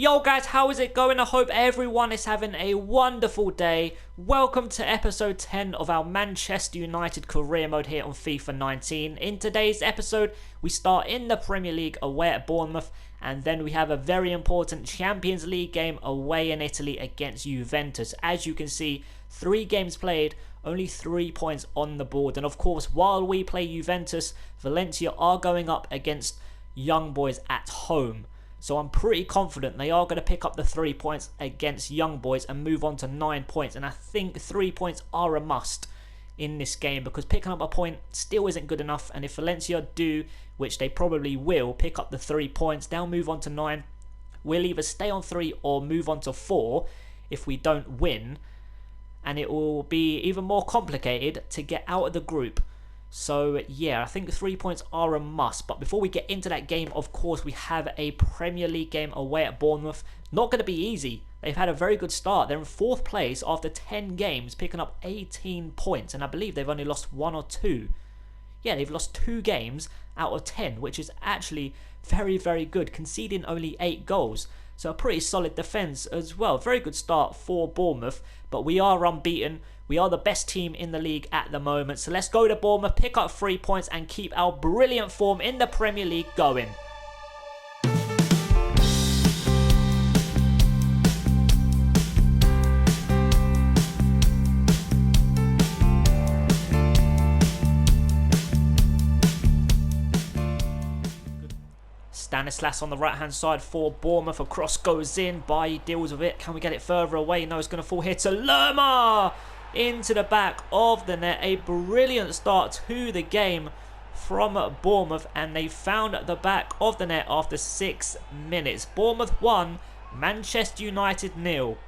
Yo guys, how is it going? I hope everyone is having a wonderful day. Welcome to episode 10 of our Manchester United career mode here on FIFA 19. In today's episode, we start in the Premier League away at Bournemouth, and then we have a very important Champions League game away in Italy against Juventus. As you can see, 3 games played, only 3 points on the board. And of course, while we play Juventus, Valencia are going up against Young Boys at home. So I'm pretty confident they are going to pick up the 3 points against Young Boys and move on to 9 points. And I think 3 points are a must in this game, because picking up a point still isn't good enough. And if Valencia do, which they probably will, pick up the 3 points, they'll move on to 9. We'll either stay on 3 or move on to 4 if we don't win. And it will be even more complicated to get out of the group. So yeah, I think 3 points are a must. But before we get into that game, of course, we have a Premier League game away at Bournemouth. Not going to be easy. They've had a very good start. They're in 4th place after 10 games, picking up 18 points. And I believe they've only lost 1 or 2. Yeah, they've lost 2 games out of 10, which is actually very, very good, conceding only 8 goals. So a pretty solid defence as well. Very good start for Bournemouth, but we are unbeaten. We are the best team in the league at the moment. So let's go to Bournemouth, pick up 3 points and keep our brilliant form in the Premier League going. Stanislas on the right hand side for Bournemouth. A cross goes in. Bailly deals with it. Can we get it further away? No, it's going to fall here to Lerma into the back of the net. A brilliant start to the game from Bournemouth, and they found the back of the net after 6 minutes. Bournemouth 1, Manchester United 0.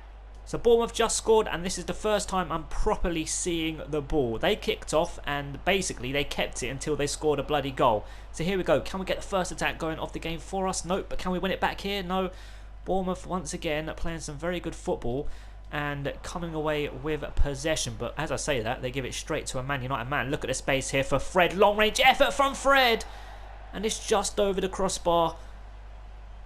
So Bournemouth just scored, and this is the first time I'm properly seeing the ball. They kicked off and basically they kept it until they scored a bloody goal. So here we go. Can we get the first attack going off the game for us? Nope. But can we win it back here? No. Bournemouth once again playing some very good football and coming away with possession. But as I say that, they give it straight to a Man United man. Look at the space here for Fred. Long range effort from Fred. And it's just over the crossbar.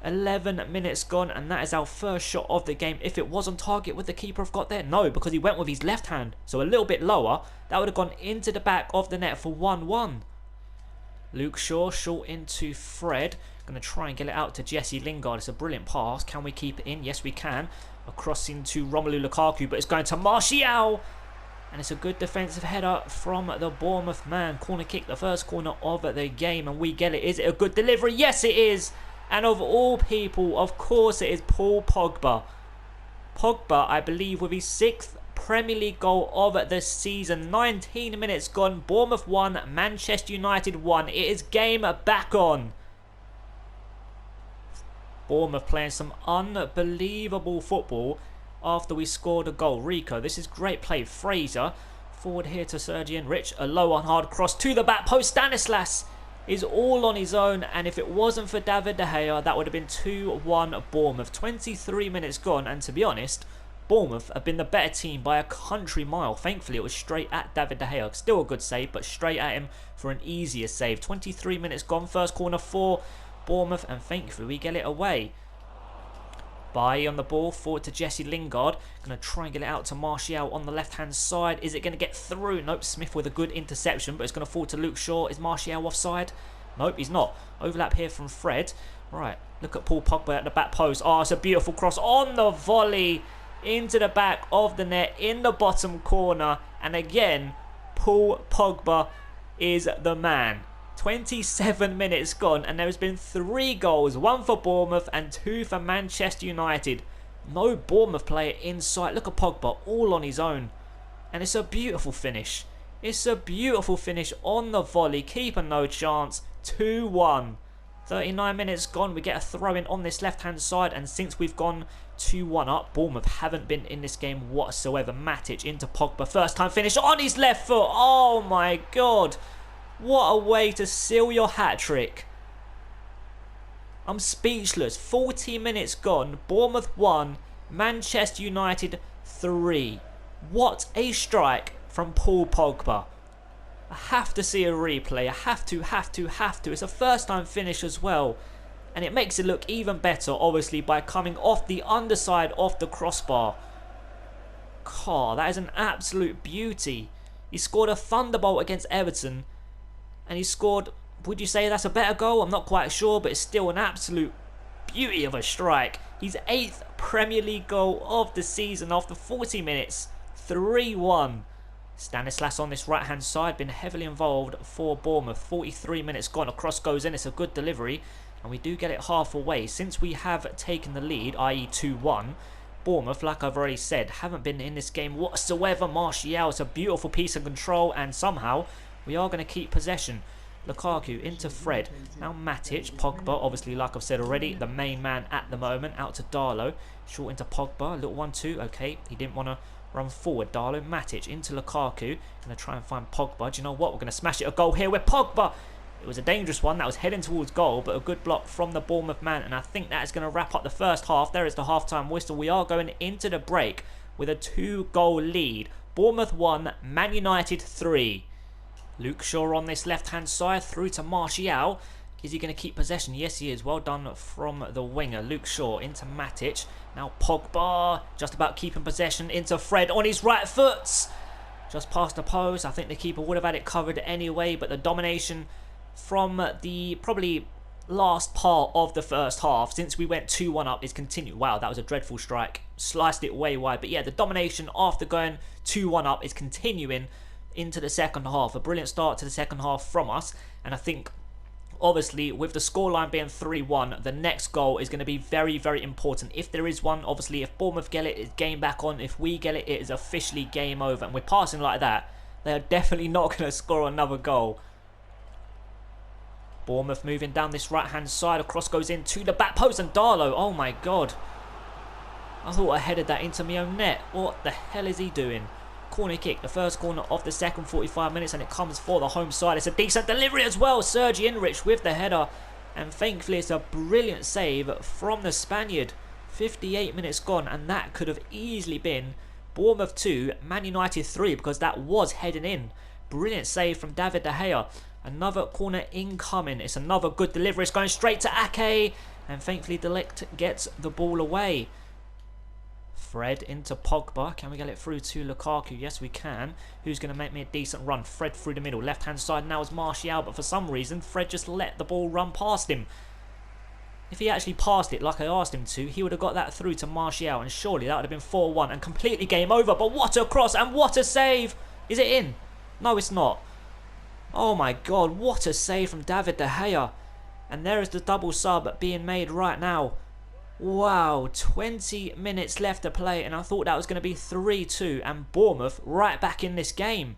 11 minutes gone, and that is our first shot of the game. If it was on target, would the keeper have got there? No, because he went with his left hand, so a little bit lower. That would have gone into the back of the net for 1-1. Luke Shaw short into Fred. Going to try and get it out to Jesse Lingard. It's a brilliant pass. Can we keep it in? Yes, we can. Across into Romelu Lukaku, but it's going to Martial. And it's a good defensive header from the Bournemouth man. Corner kick, the first corner of the game, and we get it. Is it a good delivery? Yes, it is. And of all people, of course, it is Paul Pogba. Pogba, I believe, with his 6th Premier League goal of the season. 19 minutes gone. Bournemouth 1, Manchester United 1. It is game back on. Bournemouth playing some unbelievable football after we scored a goal. Rico, this is great play. Fraser, forward here to Sergian Rich. A low on hard cross to the back post. Stanislas is all on his own, and if it wasn't for David De Gea, that would have been 2-1 Bournemouth. 23 minutes gone, and to be honest, Bournemouth have been the better team by a country mile. Thankfully, it was straight at David De Gea. Still a good save, but straight at him for an easier save. 23 minutes gone, first corner for Bournemouth, and thankfully we get it away. Bailly on the ball, forward to Jesse Lingard. Going to try and get it out to Martial on the left-hand side. Is it going to get through? Nope, Smith with a good interception, but it's going to fall to Luke Shaw. Is Martial offside? Nope, he's not. Overlap here from Fred. Right, look at Paul Pogba at the back post. Oh, it's a beautiful cross on the volley into the back of the net in the bottom corner. And again, Paul Pogba is the man. 27 minutes gone, and there has been 3 goals, 1 for Bournemouth and 2 for Manchester United. No Bournemouth player in sight. Look at Pogba all on his own, and it's a beautiful finish. It's a beautiful finish on the volley. Keeper no chance. 2-1. 39 minutes gone. We get a throw in on this left hand side, and since we've gone 2-1 up, Bournemouth haven't been in this game whatsoever. Matic into Pogba, first time finish on his left foot. Oh my god. What a way to seal your hat-trick. I'm speechless. 40 minutes gone. Bournemouth 1, Manchester United 3. What a strike from Paul Pogba. I have to see a replay. I have to. It's a first time finish as well. And it makes it look even better, obviously, by coming off the underside of the crossbar. God, that is an absolute beauty. He scored a thunderbolt against Everton. And he scored, would you say that's a better goal? I'm not quite sure, but it's still an absolute beauty of a strike. His 8th Premier League goal of the season after 40 minutes. 3-1. Stanislas on this right hand side, been heavily involved for Bournemouth. 43 minutes gone, a cross goes in, it's a good delivery. And we do get it half away. Since we have taken the lead, i.e. 2-1, Bournemouth, like I've already said, haven't been in this game whatsoever. Martial, it's a beautiful piece of control, and somehow we are going to keep possession. Lukaku into Fred. Now Matic, Pogba, obviously like I've said already, the main man at the moment, out to Darlow. Short into Pogba, little 1-2, okay, he didn't want to run forward. Darlow, Matic into Lukaku. Going to try and find Pogba. Do you know what? We're going to smash it a goal here with Pogba. It was a dangerous one that was heading towards goal, but a good block from the Bournemouth man, and I think that is going to wrap up the first half. There is the half-time whistle. We are going into the break with a 2-goal lead. Bournemouth 1, Man United 3. Luke Shaw on this left-hand side, through to Martial. Is he going to keep possession? Yes, he is. Well done from the winger. Luke Shaw into Matic. Now Pogba, just about keeping possession, into Fred on his right foot. Just past the post. I think the keeper would have had it covered anyway, but the domination from the probably last part of the first half, since we went 2-1 up, is continued. Wow, that was a dreadful strike. Sliced it way wide. But yeah, the domination after going 2-1 up is continuing into the second half. A brilliant start to the second half from us. And I think, obviously, with the scoreline being 3-1, the next goal is going to be very, very important. If there is one, obviously, if Bournemouth get it, it's game back on. If we get it, it is officially game over. And we're passing like that, they are definitely not going to score another goal. Bournemouth moving down this right-hand side. A cross goes into the back post, and Darlow, oh my God. I thought I headed that into my own net. What the hell is he doing? Corner kick, the first corner of the second 45 minutes, and it comes for the home side. It's a decent delivery as well. Sergi Enrich with the header, and thankfully it's a brilliant save from the Spaniard. 58 minutes gone, and that could have easily been Bournemouth 2, Man United 3, because that was heading in. Brilliant save from David De Gea. Another corner incoming. It's another good delivery. It's going straight to Ake, and thankfully De Ligt gets the ball away. Fred into Pogba. Can we get it through to Lukaku? Yes, we can. Who's going to make me a decent run? Fred through the middle. Left-hand side now is Martial, but for some reason, Fred just let the ball run past him. If he actually passed it like I asked him to, he would have got that through to Martial, and surely that would have been 4-1 and completely game over. But what a cross and what a save! Is it in? No, it's not. Oh my God, what a save from David De Gea. And there is the double sub being made right now. Wow, 20 minutes left to play, and I thought that was going to be 3-2, and Bournemouth right back in this game.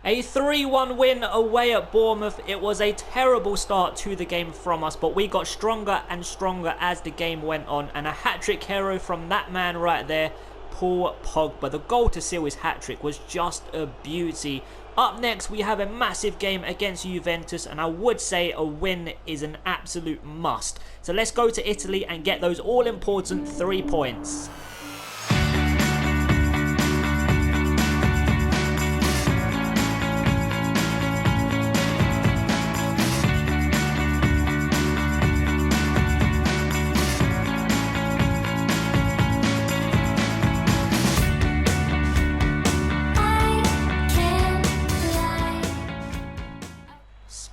A 3-1 win away at Bournemouth. It was a terrible start to the game from us, but we got stronger and stronger as the game went on, and a hat-trick hero from that man right there, Paul Pogba. The goal to seal his hat-trick was just a beauty. Up next, we have a massive game against Juventus, and I would say a win is an absolute must. So let's go to Italy and get those all-important 3 points.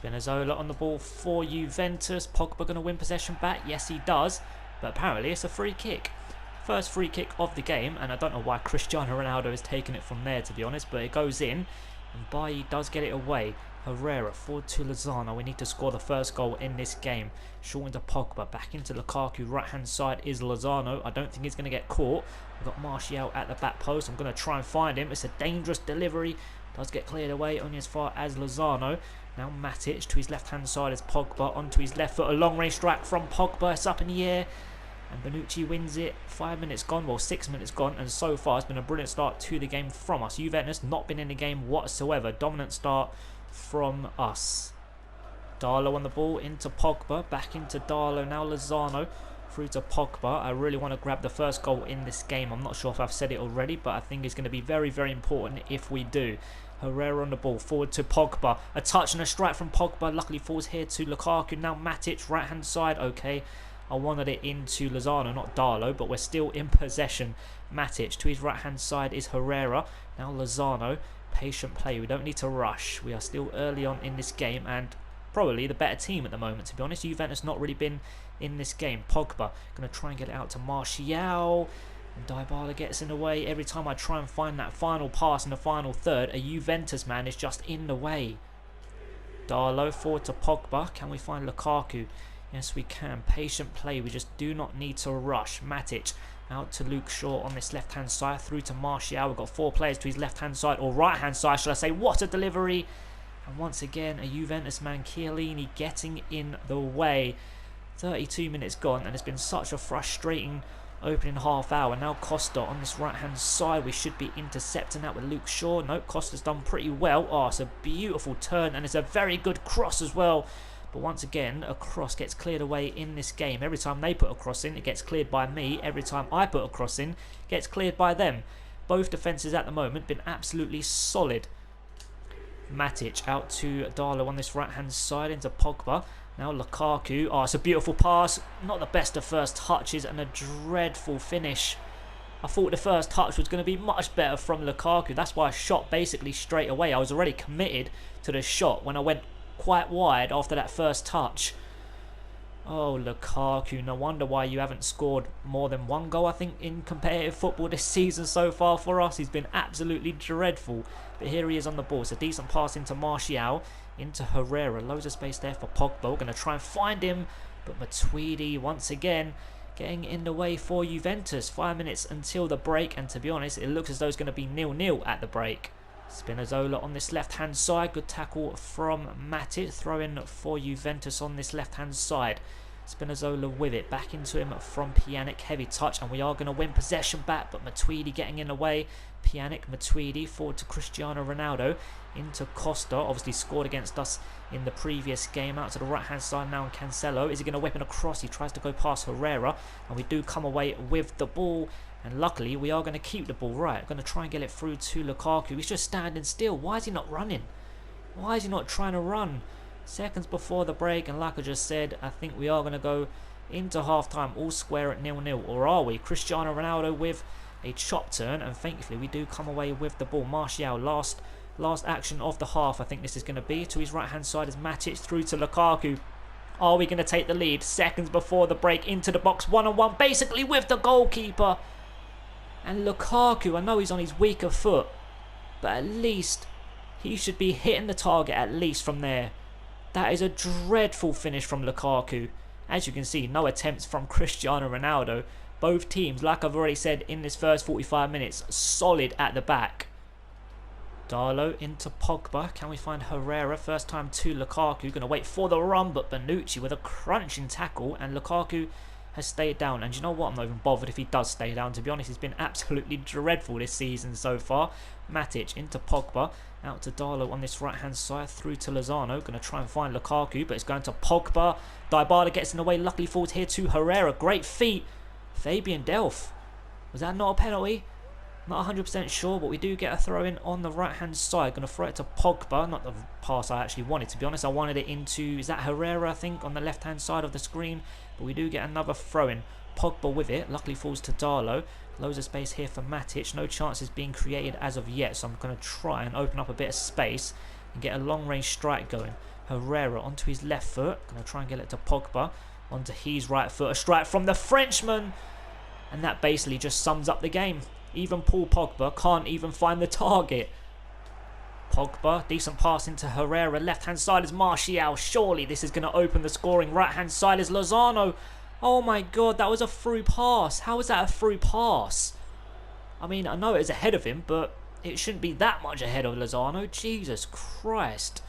Spinazzola on the ball for Juventus. Pogba going to win possession back? Yes, he does. But apparently it's a free kick. First free kick of the game. And I don't know why Cristiano Ronaldo has taken it from there, to be honest. But it goes in. And Bailly does get it away. Herrera forward to Lozano. We need to score the first goal in this game. Short into Pogba. Back into Lukaku. Right hand side is Lozano. I don't think he's going to get caught. We've got Martial at the back post. I'm going to try and find him. It's a dangerous delivery. Does get cleared away only as far as Lozano. Now Matic to his left hand side is Pogba. Onto his left foot. A long range strike from Pogba. It's up in the air. And Bonucci wins it. 5 minutes gone. Well, 6 minutes gone. And so far it's been a brilliant start to the game from us. Juventus not been in the game whatsoever. Dominant start from us. Darlow on the ball into Pogba. Back into Darlow. Now Lozano through to Pogba. I really want to grab the first goal in this game. I'm not sure if I've said it already, but I think it's going to be very, very important if we do. Herrera on the ball, forward to Pogba. A touch and a strike from Pogba. Luckily falls here to Lukaku. Now Matic, right hand side. Okay, I wanted it into Lozano, not Darlow, but we're still in possession. Matic to his right hand side is Herrera. Now Lozano. Patient play. We don't need to rush. We are still early on in this game and probably the better team at the moment, to be honest. Juventus not really been in this game. Pogba going to try and get it out to Martial. And Dybala gets in the way. Every time I try and find that final pass in the final third, a Juventus man is just in the way. Darlow forward to Pogba. Can we find Lukaku? Yes, we can. Patient play. We just do not need to rush. Matic out to Luke Shaw on this left-hand side. Through to Martial. We've got 4 players to his left-hand side, or right-hand side, should I say. What a delivery. And once again, a Juventus man, Chiellini, getting in the way. 32 minutes gone, and it's been such a frustrating opening half hour. Now Costa on this right hand side. We should be intercepting that with Luke Shaw. Nope, Costa's done pretty well. Oh, it's a beautiful turn, and it's a very good cross as well. But once again, a cross gets cleared away in this game. Every time they put a cross in, it gets cleared by me. Every time I put a cross in, it gets cleared by them. Both defences at the moment been absolutely solid. Matic out to Darlow on this right hand side into Pogba. Now Lukaku. Oh, it's a beautiful pass. Not the best of first touches and a dreadful finish. I thought the first touch was going to be much better from Lukaku. That's why I shot basically straight away. I was already committed to the shot when I went quite wide after that first touch. Oh, Lukaku. No wonder why you haven't scored more than 1 goal, I think, in competitive football this season so far for us. He's been absolutely dreadful. But here he is on the ball. It's a decent pass into Martial. Into Herrera. Loads of space there for Pogba. We're going to try and find him. But Matuidi once again getting in the way for Juventus. 5 minutes until the break. And to be honest, it looks as though it's going to be 0-0 at the break. Spinazzola on this left hand side. Good tackle from Matic. Throw in for Juventus on this left hand side. Spinazzola with it. Back into him from Pjanic. Heavy touch. And we are going to win possession back. But Matuidi getting in the way. Pjanic, Matuidi forward to Cristiano Ronaldo. Into Costa. Obviously scored against us in the previous game. Out to the right hand side now. And Cancelo. Is he going to whip in a cross? He tries to go past Herrera. And we do come away with the ball. And luckily, we are going to keep the ball. Right, going to try and get it through to Lukaku. He's just standing still. Why is he not running? Why is he not trying to run? Seconds before the break, and like I just said, I think we are going to go into half-time all square at 0-0. Or are we? Cristiano Ronaldo with a chop turn, and thankfully we do come away with the ball. Martial, last action of the half, I think this is going to be. To his right-hand side is Matic, through to Lukaku. Are we going to take the lead? Seconds before the break, into the box, one-on-one, basically with the goalkeeper. And Lukaku, I know he's on his weaker foot, but at least he should be hitting the target at least from there. That is a dreadful finish from Lukaku. As you can see, no attempts from Cristiano Ronaldo. Both teams, like I've already said in this first 45 minutes, solid at the back. Darlow into Pogba. Can we find Herrera? First time to Lukaku. Going to wait for the run, but Bonucci with a crunching tackle, and Lukaku has stayed down. And you know what? I'm not even bothered if he does stay down. To be honest, he's been absolutely dreadful this season so far. Matic into Pogba. Out to Darlow on this right-hand side. Through to Lozano. Going to try and find Lukaku, but it's going to Pogba. Dybala gets in the way. Luckily falls here to Herrera. Great feet. Fabian Delph. Was that not a penalty? Not 100% sure, but we do get a throw-in on the right-hand side. Going to throw it to Pogba. Not the pass I actually wanted, to be honest. I wanted it into, is that Herrera, I think, on the left-hand side of the screen. But we do get another throw-in. Pogba with it. Luckily falls to Darlow. Loads of space here for Matic. No chances being created as of yet, so I'm going to try and open up a bit of space and get a long-range strike going. Herrera onto his left foot. Going to try and get it to Pogba. Onto his right foot. A strike from the Frenchman. And that basically just sums up the game. Even Paul Pogba can't even find the target. Pogba, decent pass into Herrera. Left-hand side is Martial. Surely this is going to open the scoring. Right-hand side is Lozano. Oh my god, that was a through pass. How is that a through pass? I mean, I know it was ahead of him, but it shouldn't be that much ahead of Lozano. Jesus Christ.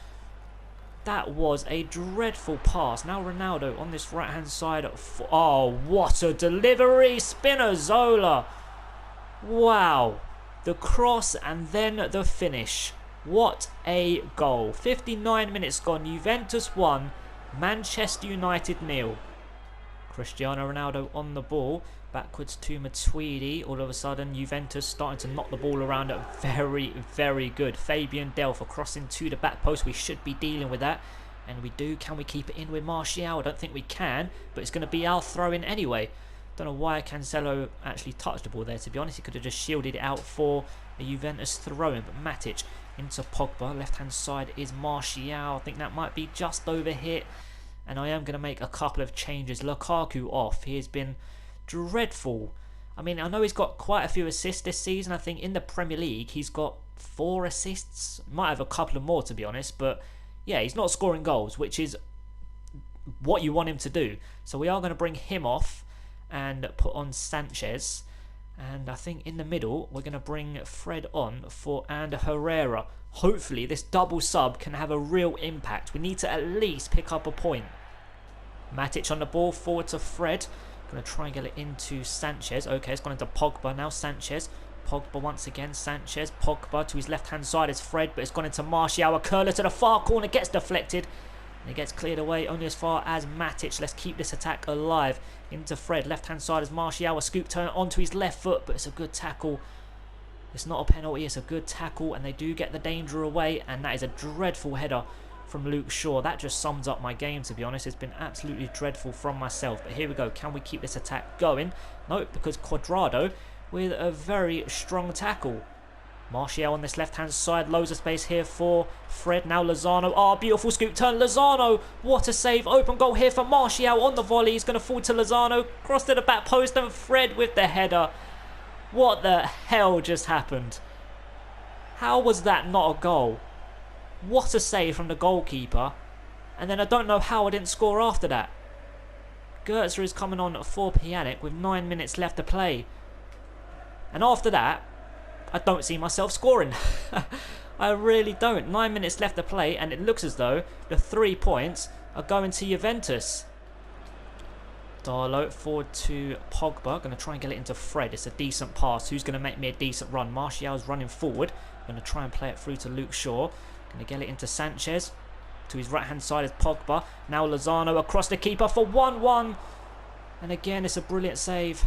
That was a dreadful pass. Now Ronaldo on this right-hand side. Oh, what a delivery. Spinazzola. Wow. The cross and then the finish. What a goal. 59 minutes gone. Juventus 1. Manchester United 0. Cristiano Ronaldo on the ball. Backwards to Matuidi. All of a sudden, Juventus starting to knock the ball around. Very, very good. Fabian Delph crossing to the back post. We should be dealing with that. And we do. Can we keep it in with Martial? I don't think we can. But it's going to be our throw-in anyway. Don't know why Cancelo actually touched the ball there, to be honest. He could have just shielded it out for a Juventus throw-in. But Matic into Pogba. Left-hand side is Martial. I think that might be just over hit. And I am going to make a couple of changes. Lukaku off. He has been dreadful. I mean, I know he's got quite a few assists this season. I think in the Premier League he's got 4 assists. Might have a couple of more, to be honest. But yeah, he's not scoring goals, which is what you want him to do. So we are going to bring him off and put on Sanchez. And I think in the middle we're going to bring Fred on for and Herrera. Hopefully this double sub can have a real impact. We need to at least pick up a point. Matic on the ball, forward to Fred. Going to try and get it into Sanchez. Okay, it's gone into Pogba now. Sanchez. Pogba once again. Sanchez. Pogba to his left-hand side is Fred, but it's gone into Martial. A curler to the far corner. Gets deflected. And it gets cleared away only as far as Matic. Let's keep this attack alive. Into Fred. Left-hand side is Martial. A scoop turn onto his left foot, but it's a good tackle. It's not a penalty. It's a good tackle, and they do get the danger away. And that is a dreadful header from Luke Shaw. That just sums up my game, to be honest. It's been absolutely dreadful from myself. But here we go. Can we keep this attack going? Nope, because Cuadrado with a very strong tackle. Martial on this left-hand side. Loads of space here for Fred. Now Lozano. Oh, beautiful scoop turn. Lozano. What a save. Open goal here for Martial on the volley. He's going to fall to Lozano. Cross to the back post and Fred with the header. What the hell just happened? How was that not a goal? What a save from the goalkeeper. And then I don't know how I didn't score after that. Goetze is coming on for Pjanic with 9 minutes left to play. And after that, I don't see myself scoring. I really don't. 9 minutes left to play, and it looks as though the 3 points are going to Juventus. Darlow forward to Pogba. Going to try and get it into Fred. It's a decent pass. Who's going to make me a decent run? Martial's running forward. Going to try and play it through to Luke Shaw. Going to get it into Sanchez. To his right hand side is Pogba. Now Lozano across the keeper for 1-1. And again, it's a brilliant save.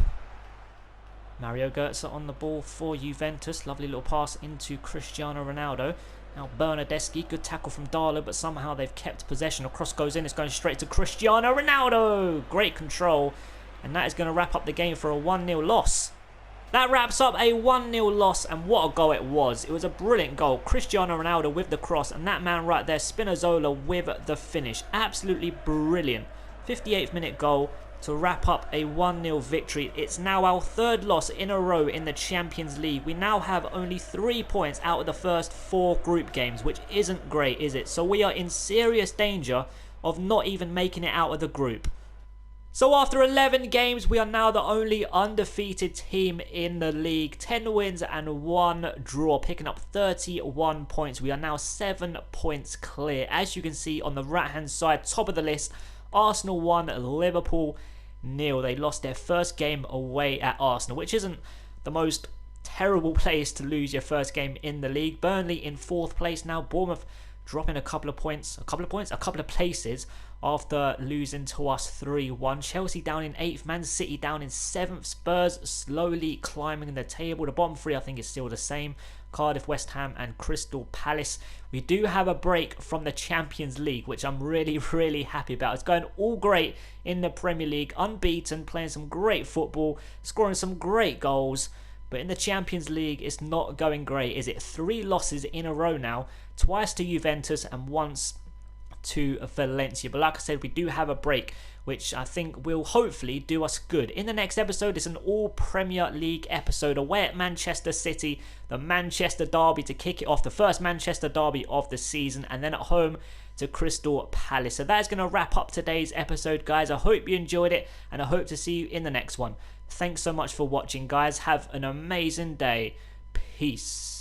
Mario Götze on the ball for Juventus. Lovely little pass into Cristiano Ronaldo. Now Bernardeschi, good tackle from Darlow, but somehow they've kept possession. A cross goes in, it's going straight to Cristiano Ronaldo. Great control. And that is going to wrap up the game for a 1-0 loss. That wraps up a 1-0 loss, and what a goal it was. It was a brilliant goal. Cristiano Ronaldo with the cross, and that man right there, Spinazzola, with the finish. Absolutely brilliant. 58th minute goal to wrap up a 1-0 victory. It's now our 3rd loss in a row in the Champions League. We now have only 3 points out of the first 4 group games, which isn't great, is it? So we are in serious danger of not even making it out of the group. So after 11 games, we are now the only undefeated team in the league. 10 wins and 1 draw, picking up 31 points. We are now 7 points clear. As you can see on the right-hand side, top of the list, Arsenal 1, Liverpool 0. They lost their first game away at Arsenal, which isn't the most terrible place to lose your first game in the league. Burnley in 4th place now. Bournemouth dropping a couple of places after losing to us 3-1. Chelsea down in 8th, Man City down in 7th, Spurs slowly climbing the table. The bottom 3 I think is still the same. Cardiff, West Ham and Crystal Palace. We do have a break from the Champions League, which I'm really, really happy about. It's going all great in the Premier League, unbeaten, playing some great football, scoring some great goals. But in the Champions League, it's not going great, is it? 3 losses in a row now, twice to Juventus and once to Valencia. But like I said, we do have a break, which I think will hopefully do us good. In the next episode, it's an all Premier League episode away at Manchester City, the Manchester Derby to kick it off, the first Manchester Derby of the season, and then at home to Crystal Palace. So that is going to wrap up today's episode, guys. I hope you enjoyed it, and I hope to see you in the next one. Thanks so much for watching, guys. Have an amazing day. Peace.